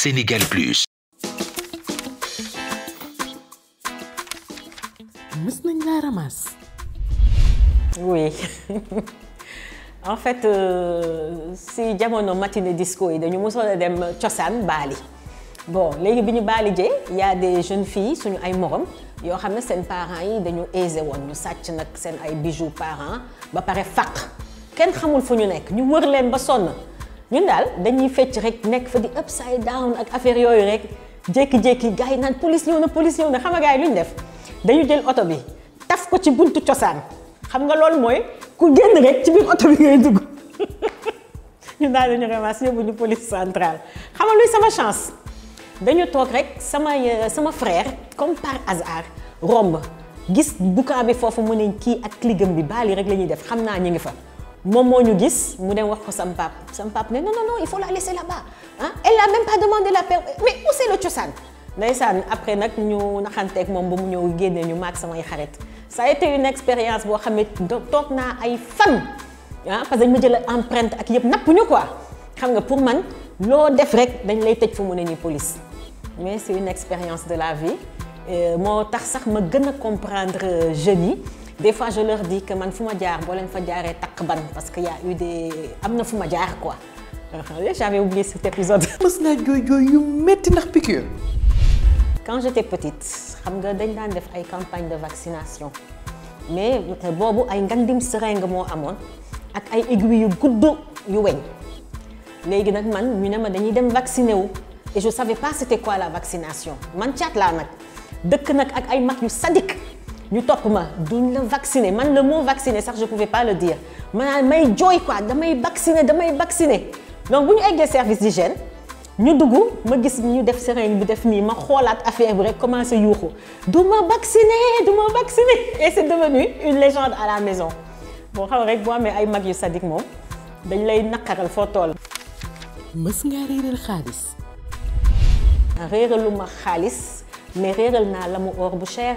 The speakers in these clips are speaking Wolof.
Sénégal Plus. mës nañ laa ramasse. Oui. En fait si jamono matinée disco yi dañu mosoon a dem cosaan Bali. Bon léegi bi ñu Bali jee y a des jeunes filles suñu ay morom yoo xam ne seen parents yi dañu aisé woon ñu sàcc nag seen ay bijoux parents ba pare fàq kenn xamul fu ñu nekk ñu wër leen ba sonn ñun daal dañuy fecc rek nekk fa di upside down ak affaire yooyu rek jékki-jékki gars yi naan police ñëw na xam nga gars yi lu ñu def dañu jël oto bi taf ko ci buntu cosaan xam nga loolu mooy ku génn rek ci biir oto bi ngay dugg ñu daal dañu ramasse yóbbu ñu police centrale xam nga luy sama chance dañu toog rek sama frère comme par hasard romb gis boucan bi foofu mu ne kii ak cligam bi Bali rek la ñuy def xam naa ñu ngi fa moom moo ñu gis mu dem wax ko sam pap ne non il faut la laisser là-bas ah elle a même pas demandé la paix mais où c'est le cosaan ndeysaan après nag ñu naxanteeg moom ba mu ñëw génne ñu maag samay xarit ça a été une expérience boo xam ne toog naa ay fan ah parce que dañ ma jël empreinte ak yëpp napp ñu quoi xam nga pour man loo def rek dañ lay tëj fu mu ne nii police mais c'est une expérience de la vie moo tax sax ma gën a comprendre jeunes yi des fois je leur dis que man fu ma jaar boo leen fa jaaree takk ban parce que y a eu des am na fu ma jaar quoi j'avais oublié cet épisode. mës naa jooy yu metti ndax piqûre. Quand j'étais petite xam nga dañ daan def ay campagne de vaccination mais boobu ay ngandim seringue moo amoon ak ay aiguilles yu gudd yu weñ léegi nag man ñu ne ma dañuy dem vacciner wu et je savais pas c'était quoi la vaccination man caat laa nag dëkk nag ak ay mag yu sadique ñu topp ma duñ la vacciner man le mot vacciner sax je pouvais pas le dire maanaam may jooy quoi damay vacciner donc bu ñu eggee service d'hygiène ñu dugg ma gis ñu def seringue bi def nii ma xoolaat affaire bi rek commencé yuuxu du ma vacciner et c'est devenu une légende à la maison boo xam rek boo amee ay mag yu sadique moom dañ lay naqaral foo toll. mës ngaa réeral xaalis. réeralu ma xaalis mais réeral naa la mu or bu cher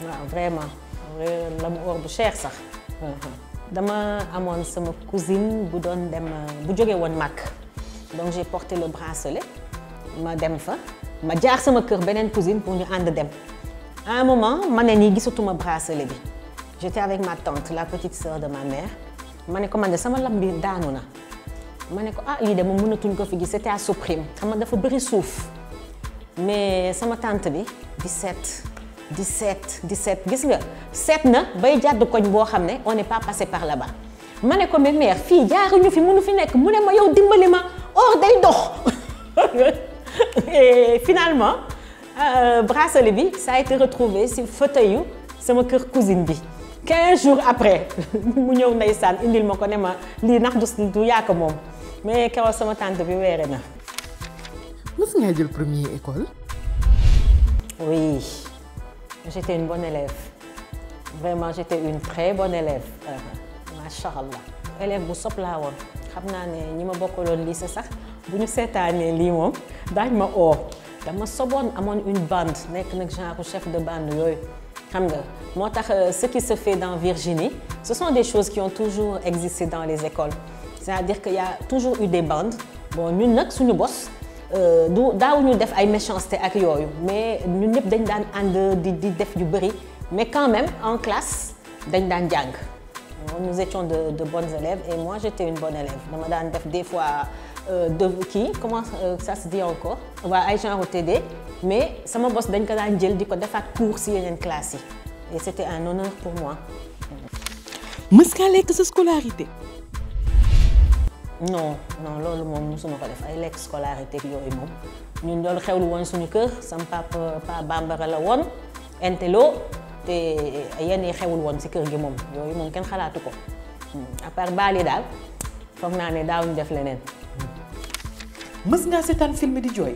waaw vraiment réeral la mu or bu cher sax dama amoon sama cousine bu doon dem bu jógee woon Màkk. Donc j'ai porté le bracelet ma dem fa ma jaar sama kër beneen cousine pour ñu ànd dem à un moment ma ne nii gisatuma bracelet bi j'étais avec ma tante la petite sœur de ma mère ma ne ko man de sama lam bi daanu na ma ne ko ah lii de moom mënatuñ ko fi gis c'était à Soprim xam nga dafa bëri suuf mais sama tante bi 17 gis nga seet na bay jàdd koñ boo xam ne on n'est pas passé par là-bas ma ne ko mais mère fii jaaruñu fi mënu fi nekk mu ne ma yow dimbali ma or day dox et finalement bracelet bi ça a été retrouvé si fauteuil yu sama kër cousine bi 15 jours après mu ñëw ndeysaan indil ma ko ne ma lii ndax du yaa ko moom mais keroog sama tante bi weere na. mës ngaa jël première école. Oui j'étais une bonne élève vraiment j'étais une très bonne élève macha allah élève bu sopp laa woon xam naa ne ñi ma bokkaloon lycée sax bu ñu seetaanee lii moom daañ ma oo dama soboon amoon une bande nekk nag genre chef de bande yooyu xam nga moo tax ce qui se fait dans Virginie ce sont des choses qui ont toujours existé dans les écoles c'est-à-dire qu'il y a toujours eu des bandes bon ñun nag suñu bos daawuñu def ay méchanceté ak yooyu mais ñun ñëpp dañ daan ànd di def yu bëri mais quand même en classe dañ daan jàng nous étions de bonnes élèves et moi j'étais une bonne élève dama daan def des fois comment ça se dit encore waa ay genre TD mais sama bos dañ ko daan jël di ko defaat cours si yeneen classes yi et c'était un honneur pour moi. mës ngaa lekk sa scolarité. non loolu moom mosuma ko def ay lekk scolarité ak yooyu moom ñun loolu xewlu woon suñu kër sama papa bambara la woon intello te yenn yi xewul woon si kër gi moom yooyu moom kenn xalaatu ko à part Bali daal foog naa ne daawuñu def leneen. mës ngaa seetaan film di jooy.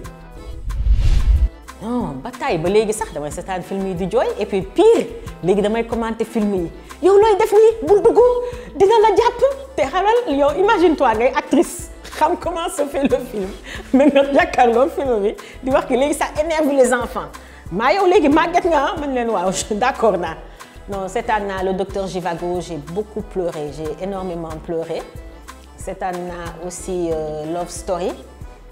non ba tey ba léegi sax damay seetaan film yi di jooy et puis pire léegi damay commenter film yi yow looy def nii bul dugg dina la jàpp te xalal yow imagine toi ngay actrice xam comment se fait le film mais nga jàkkaarloo film bi di wax que léegi ça énerve les enfants maa yow léegi màgget nga man leen waaw d'accord naa non seetaan naa le docteur Jivago j'ai beaucoup pleuré j'ai énormément pleuré seetaan naa aussi Love Story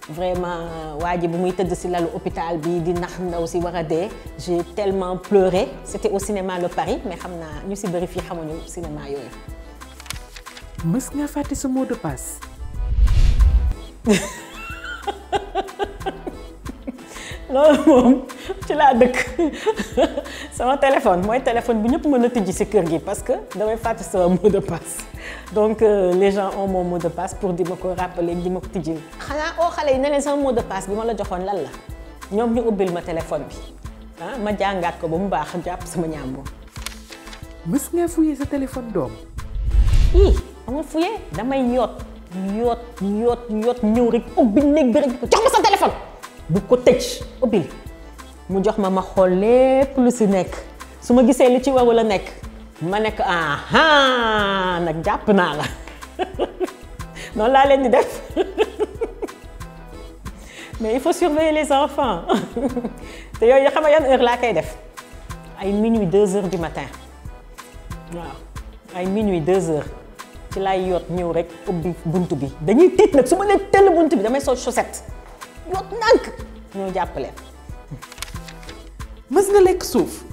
vraiment waa ji bu muy tëdd ci lalu hôpital bi di nax ndaw si war a dee j'ai tellement pleuré c'était au cinéma Le Paris mais xam naa ñu ci bëri fii xamuñu cinéma yooyu. mës nga fàtte sa mot de passe. loolu moom ci laa dëkk sama téléphone mooy téléphone bi ñëpp mën a tijji ci kër gi parce que damay fàtte sama mot de passe donc les gens ont mon mot de passe pour di ma ko rappeler di ma ko tijji. xanaa oo xale yi ne leen sama mot de passe bi ma la joxoon lan la ñoom ñu ubbil ma téléphone bi ah ma jàngaat ko ba mu baax jàpp sama ñaamboo. mës nga fouiller sa téléphone doom. amul fouiller damay yoot ñëw rek ubbi néeg bi rek jox ma sa téléphone. bu ko tëj ubbil mu jox ma xool lépp lu ci nekk su ma gisee li ci warul a nekk ma nekk nag jàpp naa la noonu laa leen di def mais il faut surveiller les enfants te yooyu xam nga yan heure laa koy def ay minuit 2 heures du matin waaw ay minuit 2 heures ci laay yoot ñëw rek ubbi buntu bi dañuy tiit nag su ma nee tëll buntu bi damay sol chaussette yoot nànk ñoo jàppale. mës nga lekk suuf.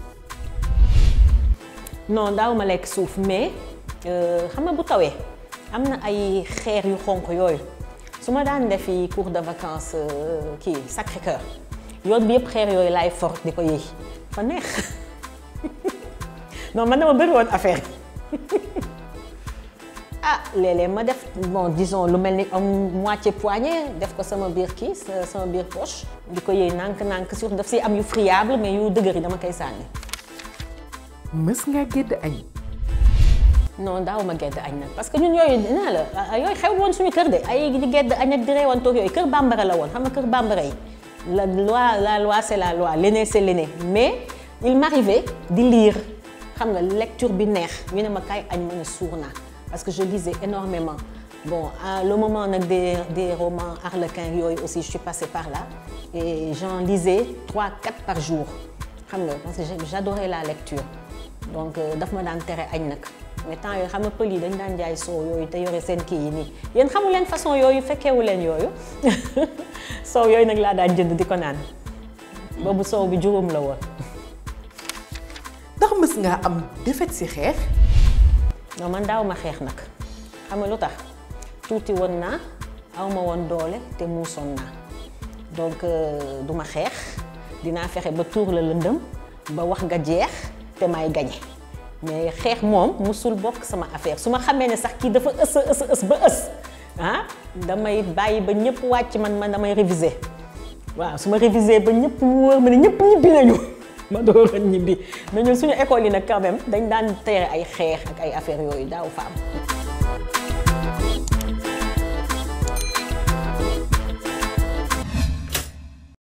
non daaw ma lekk suuf mais xam nga bu tawee am na ay xeer yu xonq yooyu su ma daan defi cours de vacances kii Sacré-Cœur yoon bi yëpp xeer yooyu laay for di ko yëy fa neex non man dama bëri woon affaire léeg-léeg ma def bon disons lu mel ni am moitié poignée def ko sama biir kii sama biir poche di ko yëy nànk surtout daf si am yu friable mais yu dëgër yi dama koy sànni. mës nga gedd añ. non daaw ma gedd añ nag parce que ñun yooyu dinaa la yooyu xew woon suñu kër de ay di gedd añ ak di reewantoog yooyu kër bambara la woon xam nga kër bambara yi la loi c'est la loi l'aîné c'est l'aîné mais il m'arrivait di lire xam nga lecture bi neex ñu ne ma kaay añ ma ne suur naa parce que je lisais énormément bon à le moment nag des romans harlequins yooyu aussi je suis passée par là et j'en lisais 3-4 par jour xam nga parce que j'adorais la lecture donc daf ma daan tere añ nag mais temps yooyu xam nga pël yi dañ daan jaay soow yooyu te yore seen kii yi nii yéen xamu leen façon yooyu fekkeewu leen yooyu soow yooyu nag laa daan jënd di ko naan boobu soow bi juróom la woon. ndax mës ngaa am défaite ci xeex. non man daaw ma xeex nag xam nga lu tax tuuti woon naa aw ma woon doole te muusoon naa donc du ma xeex dinaa fexe ba tuur la lëndëm ba wax nga jeex te may gañe mais xeex moom musul bokk sama affaire su ma xamee ne sax kii dafa ës ba ës damay bàyyi ba ñëpp wàcc man damay réviser waaw su ma réviser ba ñëpp wóor ma ne ñëpp ñibbi nañu ma door a ñibbi mais ñun suñu école yi nag quand même dañ daan tere ay xeex ak ay affaires yooyu daaw fa am.